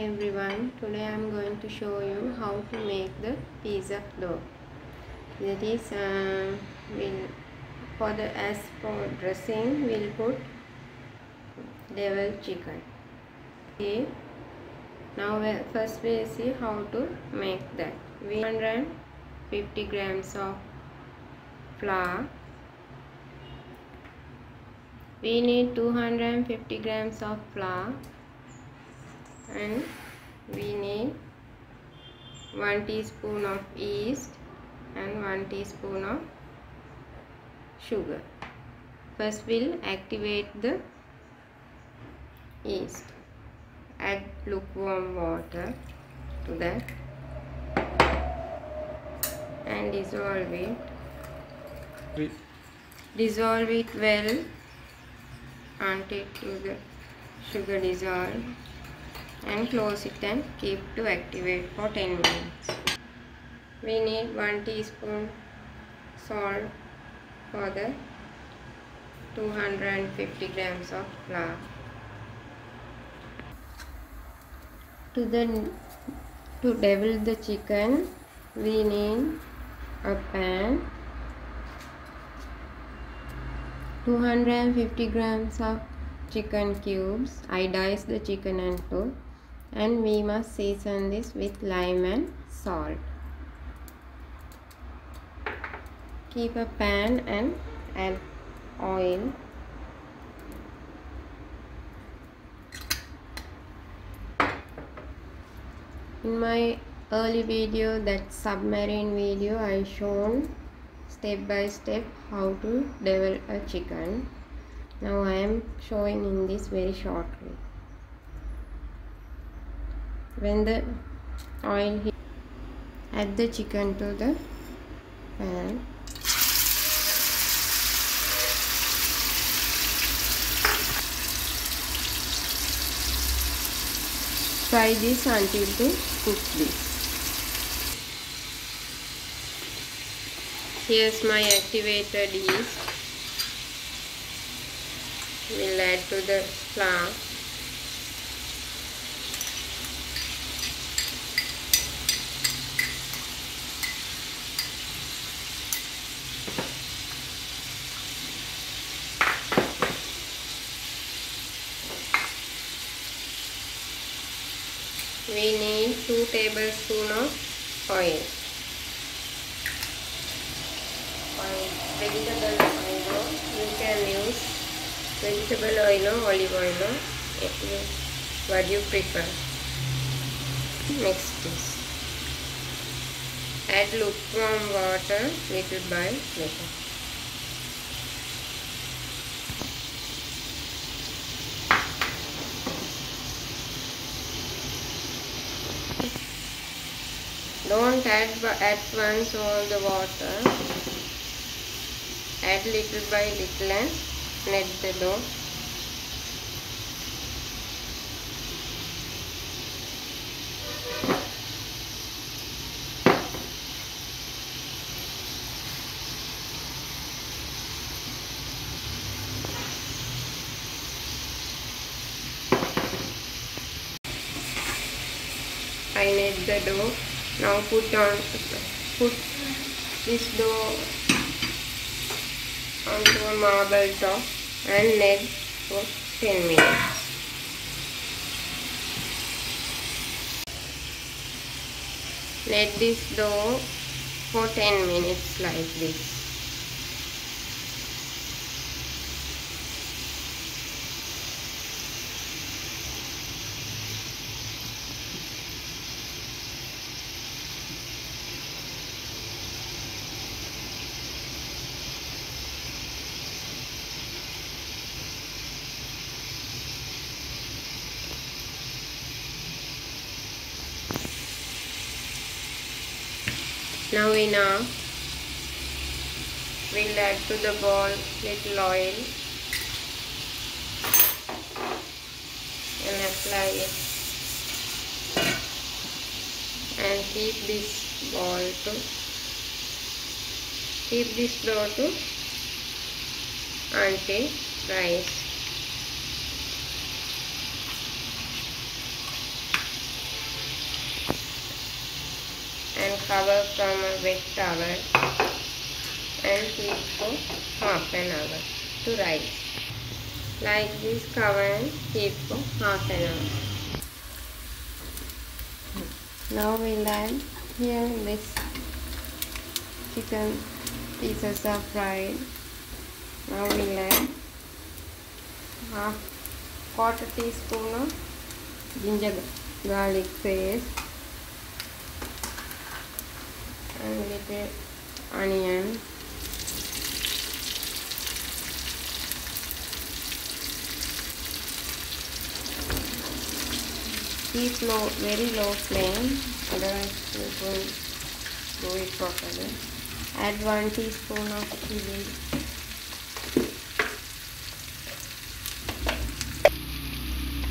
everyone, today I am going to show you how to make the pizza dough. That is, as for dressing we'll put deviled chicken. Okay. Now first we'll see how to make that. We 150 grams of flour. We need 250 grams of flour. And we need 1 teaspoon of yeast and 1 teaspoon of sugar. First we'll activate the yeast. Add lukewarm water to that and dissolve it. Dissolve it well until the sugar dissolves. And close it and keep to activate for 10 minutes. We need 1 teaspoon salt for the 250 grams of flour. To devil the chicken, we need a pan, 250 grams of chicken cubes. I diced the chicken and two. And we must season this with lime and salt. Keep a pan and add oil. In my early video, that submarine video, I shown step by step how to devil a chicken. Now I am showing in this very shortly. When the oil heats, add the chicken to the pan. Fry this until to cook this. Here's my activated yeast. We'll add to the flour. We need 2 tablespoons of oil. Vegetable oil. You can use vegetable oil or olive oil, what you prefer. Mix this. Add lukewarm water little by little. Don't add at once all the water. Add little by little and knead the dough. I knead the dough. Now put this dough onto a marble top and knead for 10 minutes. Knead this dough for 10 minutes like this. Now we'll add to the bowl little oil and apply it, and keep this dough to until rise. cover from a wet towel and keep for half an hour to rise. Like this, cover and keep for half an hour. Now we'll add here this chicken pieces are fried. Now we'll add quarter teaspoon of ginger garlic paste and little onion. Keep low, very low flame, otherwise you won't do it properly. Add 1 teaspoon of chili.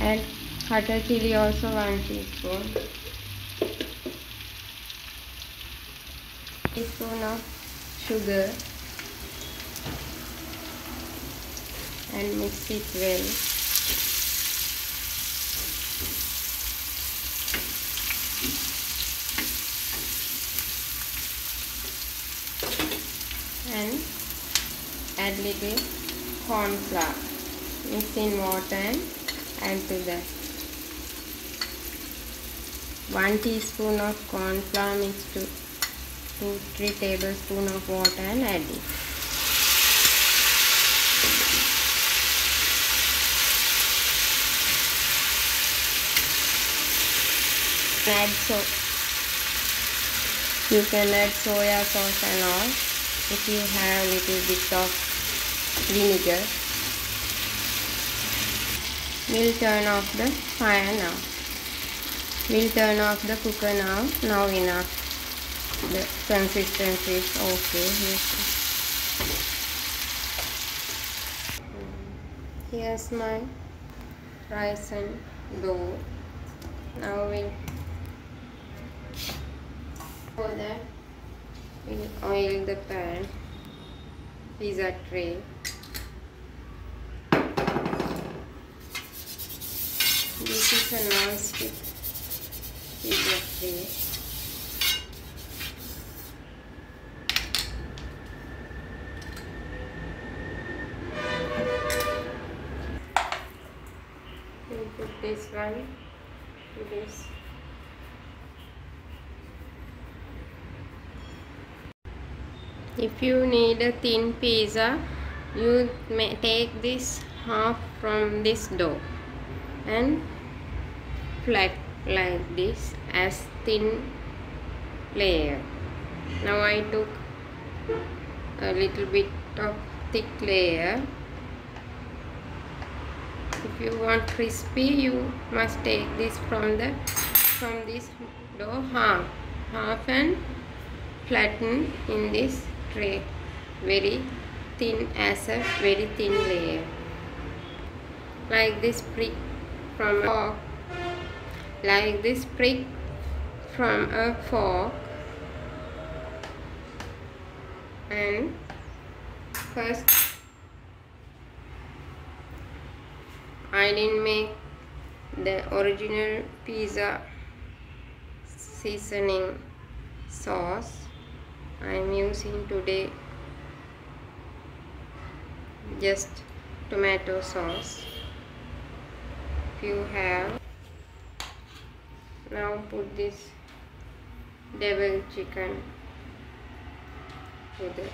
Add cutter chili also 1 teaspoon. Teaspoon of sugar and mix it well. And add little corn flour. Mix in water and add to that 1 teaspoon of corn flour mixed to 2-3 tablespoons of water and add it. You can add soya sauce and all if you have little bit of vinegar. We'll turn off the fire now. We'll turn off the cooker now. Now enough. The consistency is okay. Here's my rice and dough. Now for that we'll oil the pan, pizza tray. This is a non-stick pizza tray. We'll put this one to this. If you need a thin pizza, you may take this half from this dough and flat like this as thin layer. Now I took a little bit of thick layer. If you want crispy, you must take this from this dough half and flatten in this tray very thin as a very thin layer. Like this prick from a fork. Like this prick from a fork. And first I didn't make the original pizza seasoning sauce. I am using today just tomato sauce. If you have, now put this devil chicken to the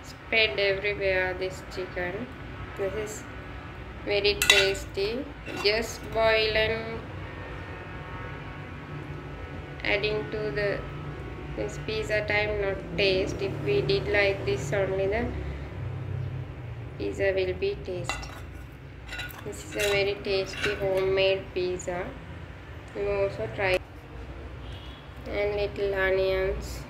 spread everywhere this chicken. This is very tasty. Just boil and adding to this pizza time, not taste. If we did like this, only the pizza will be tasty. This is a very tasty homemade pizza. You also try. And little onions.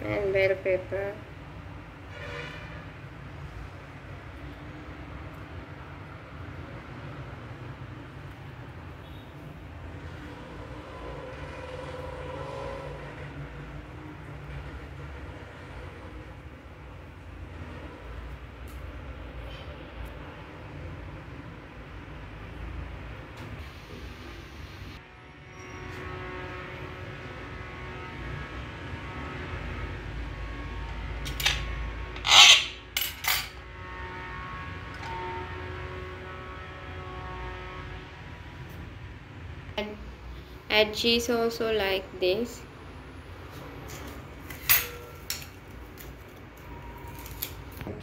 and bell pepper. Add cheese also like this.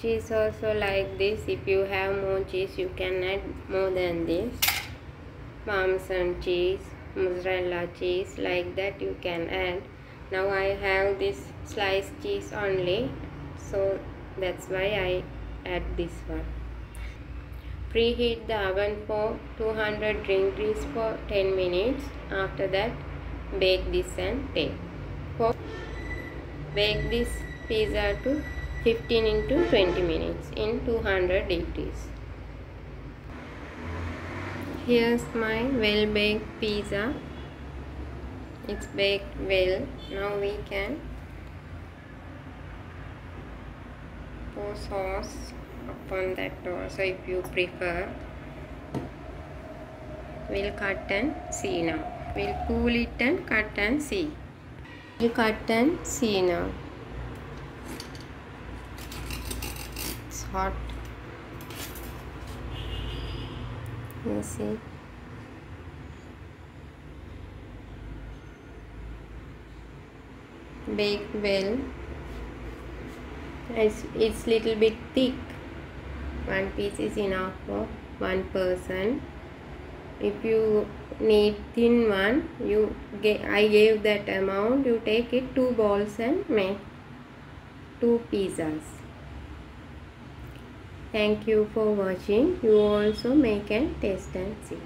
Cheese also like this. If you have more cheese, you can add more than this. Parmesan cheese, mozzarella cheese, like that you can add. Now I have this sliced cheese only, so that's why I add this one. Preheat the oven for 200 degrees for 10 minutes. After that, bake this and take. Bake this pizza to 15 into 20 minutes in 200 degrees. Here's my well-baked pizza. It's baked well. Now we can pour sauce upon that also if you prefer. We'll cut and see now. We'll cool it and cut and see. We'll cut and see now. It's hot. You see. Baked well. It's little bit thick. One piece is enough for one person. If you need thin one, I gave that amount. You take it 2 balls and make 2 pizzas. Thank you for watching. You also make and taste and see.